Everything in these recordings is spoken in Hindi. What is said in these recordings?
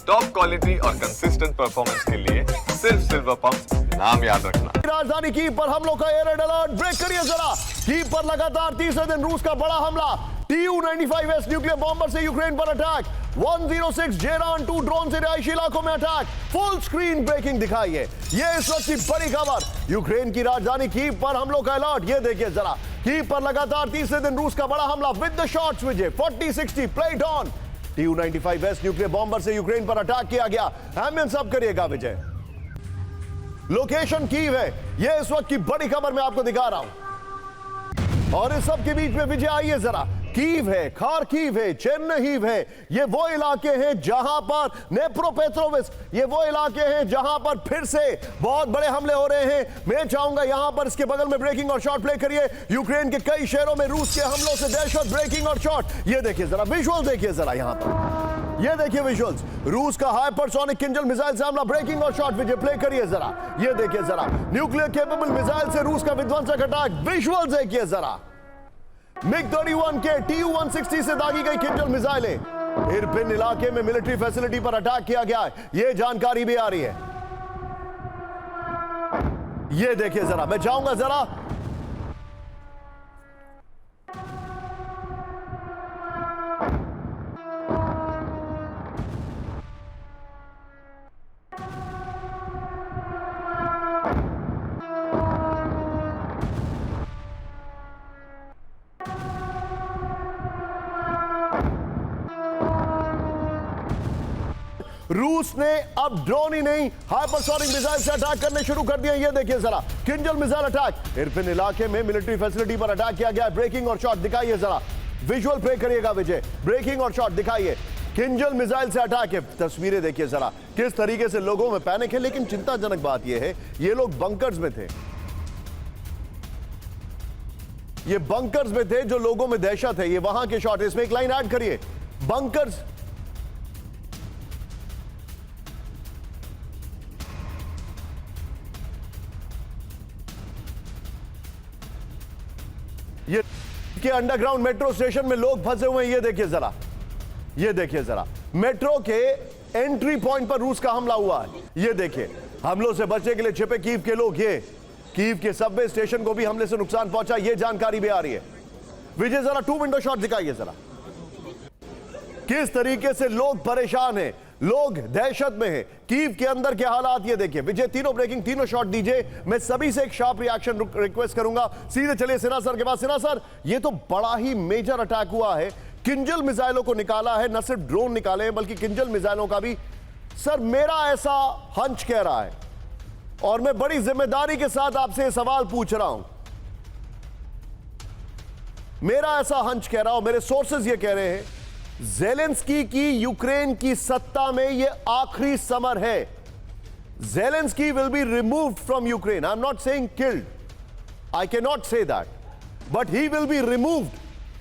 टॉप क्वालिटी और कंसिस्टेंट परफॉर्मेंस के लिए सिर्फ सिल्वर पंप नाम याद रखना। राजधानी कीव पर हमलों का एयर रेड अलर्ट। ब्रेक करिए जरा। कीव पर लगातार तीसरे दिन रूस का बड़ा हमला। Tu-95S न्यूक्लियर बॉम्बर से यूक्रेन पर अटैक। 106 जेरान 2 ड्रोन से रिहायशी इलाकों में अटैक। फुल स्क्रीन ब्रेकिंग दिखाइए। ये इस वक्त की बड़ी खबर। यूक्रेन की राजधानी कीव पर हमलों का अलर्ट। ये देखिए जरा। कीव पर लगातार तीसरे दिन रूस का बड़ा हमला with the shots Vijay 40-60 plate on. Tu-95S nuclear bomber से यूक्रेन पर अटैक किया गया। एम्बियंस अप करिएगा विजय। लोकेशन कीव है। ये इस वक्त की बड़ी खबर मैं आपको दिखा रहा हूं। और इस सब के बीच में विजय आइए जरा। कीव है, खार्किव है, चेर्निहिव है। ये वो इलाके हैं जहां पर नेप्रोपेट्रोविस्क, ये वो इलाके हैं जहां पर फिर से बहुत बड़े हमले हो रहे हैं। मैं चाहूंगा यहां पर इसके बगल में ब्रेकिंग और शॉट प्ले करिए। यूक्रेन के कई शहरों में रूस के हमलों से दहशत। ब्रेकिंग और शॉट ये देखिए जरा, विजुअल देखिए जरा यहां पर। ये देखिए विजुअल्स, रूस का हाइपरसोनिक किंजल मिसाइल से हमला। ब्रेकिंग और शॉट विजय प्ले करिए जरा। ये देखिए जरा, न्यूक्लियर केपेबल मिसाइल से रूस का विध्वंसक अटैक। विजुअल्स देखिए जरा। MiG-31 के Tu-160 से दागी गई किंजल मिसाइलें। इरपिन इलाके में मिलिट्री फैसिलिटी पर अटैक किया गया है। यह जानकारी भी आ रही है। यह देखिए जरा, मैं चाहूंगा जरा रूस ने अब ड्रोन ही नहीं हाइपरसोनिक मिसाइल से अटैक करने शुरू कर दिए। ये देखिए जरा, किंजल मिसाइल अटैक। इरपिन इलाके में मिलिट्री फैसिलिटी पर अटैक किया गया है। ब्रेकिंग और शॉट दिखाइए जरा। विजुअल प्ले करिएगा विजय। ब्रेकिंग और शॉट दिखाइए। किंजल मिसाइल से अटैक है। तस्वीरें देखिए जरा, किस तरीके से लोगों में पैनिक है। लेकिन चिंताजनक बात यह है, ये लोग बंकर्स में थे। ये बंकर्स में थे जो लोगों में दहशत है। ये वहां के शॉट, इसमें एक लाइन ऐड करिए। बंकर्स ये के अंडरग्राउंड मेट्रो स्टेशन में लोग फंसे हुए हैं। ये देखिए जरा, ये देखिए जरा, मेट्रो के एंट्री पॉइंट पर रूस का हमला हुआ है। ये देखिए, हमलों से बचने के लिए छिपे कीव के लोग। ये कीव के सबवे स्टेशन को भी हमले से नुकसान पहुंचा। ये जानकारी भी आ रही है। विजय जरा 2 विंडो शॉट दिखाइए जरा। किस तरीके से लोग परेशान हैं, लोग दहशत में हैं। कीव के अंदर के हालात ये देखिए। विजय तीनों ब्रेकिंग, तीनों शॉट दीजिए। मैं सभी से एक शार्प रिएक्शन रिक्वेस्ट करूंगा। सीधे चलिए सिन्हा सर के पास। सिन्हा सर, ये तो बड़ा ही मेजर अटैक हुआ है। किंजल मिसाइलों को निकाला है, न सिर्फ ड्रोन निकाले हैं बल्कि किंजल मिसाइलों का भी। सर, मेरा ऐसा हंच कह रहा है और मैं बड़ी जिम्मेदारी के साथ आपसे सवाल पूछ रहा हूं। मेरा ऐसा हंच कह रहा हूं, मेरे सोर्सेज ये कह रहे हैं, ज़ेलेंस्की की यूक्रेन की सत्ता में यह आखिरी समर है। Zelensky will be removed from Ukraine. I am not saying killed, I can not say that, but he will be removed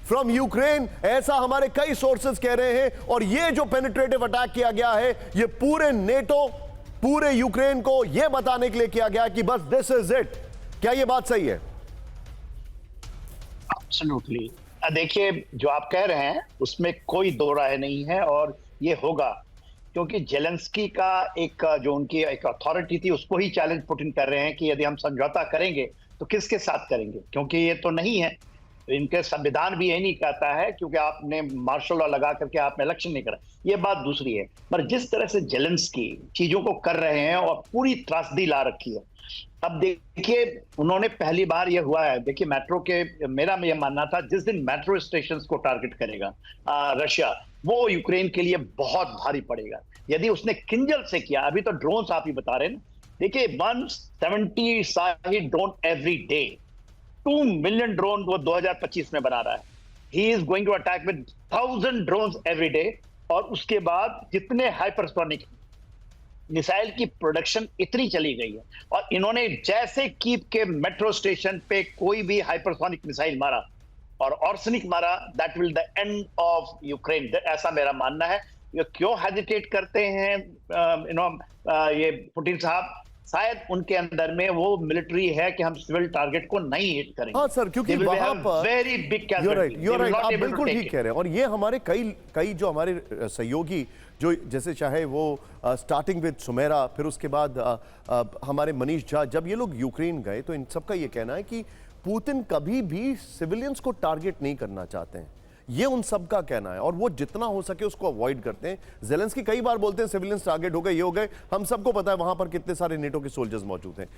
from Ukraine. ऐसा हमारे कई सोर्सेज कह रहे हैं। और यह जो पेनिट्रेटिव अटैक किया गया है, यह पूरे नेटो, पूरे यूक्रेन को यह बताने के लिए किया गया कि बस दिस इज इट। क्या यह बात सही है? एब्सोल्युटली। देखिए, जो आप कह रहे हैं उसमें कोई दो राय नहीं है और ये होगा, क्योंकि जेलेंस्की का एक जो उनकी एक अथॉरिटी थी उसको ही चैलेंज पुट इन कर रहे हैं कि यदि हम समझौता करेंगे तो किसके साथ करेंगे, क्योंकि ये तो नहीं है। इनके संविधान भी यही नहीं कहता है, क्योंकि आपने मार्शल लॉ लगा करके आपने इलेक्शन नहीं करा। ये बात दूसरी है। पर जिस तरह से जेलेंस्की चीजों को कर रहे हैं और पूरी त्रासदी ला रखी है। अब देखिए, उन्होंने पहली बार ये हुआ है, देखिए मेट्रो के, मेरा ये मानना था जिस दिन मेट्रो स्टेशन को टारगेट करेगा रशिया, वो यूक्रेन के लिए बहुत भारी पड़ेगा। यदि उसने किंजल से किया, अभी तो ड्रोन आप ही बता रहे हैं, देखिए 170 drone every day, 2 million drone वो 2025 में बना रहा है। He is going to attack with 1000 drone every day. और उसके बाद जितने हाइपरसोनिक मिसाइल की प्रोडक्शन इतनी चली गई है, और इन्होंने जैसे कीव के मेट्रो स्टेशन पे कोई भी हाइपरसोनिक मिसाइल मारा और ऑर्सनिक मारा, that will the end of Ukraine. ऐसा मेरा मानना है। ये क्यों हेजिटेट करते हैं ये पुतिन साहब? शायद उनके अंदर में वो मिलिट्री है कि हम सिविल टारगेट को नहीं हिट करेंगे। हाँ सर, क्योंकि वहां पर वेरी बिग you're right, आप बिल्कुल ठीक कह रहे हैं। और ये हमारे कई जो हमारे सहयोगी, जो जैसे चाहे वो स्टार्टिंग विद सुमेरा, फिर उसके बाद हमारे मनीष झा, जब ये लोग यूक्रेन गए तो इन सबका ये कहना है कि पुतिन कभी भी सिविलियंस को टारगेट नहीं करना चाहते हैं। ये उन सब का कहना है और वो जितना हो सके उसको अवॉइड करते हैं। ज़ेलेंस्की कई बार बोलते हैं सिविलियंस टारगेट हो गए, ये हो गए। हम सबको पता है वहां पर कितने सारे नेटो के सोल्जर्स मौजूद हैं।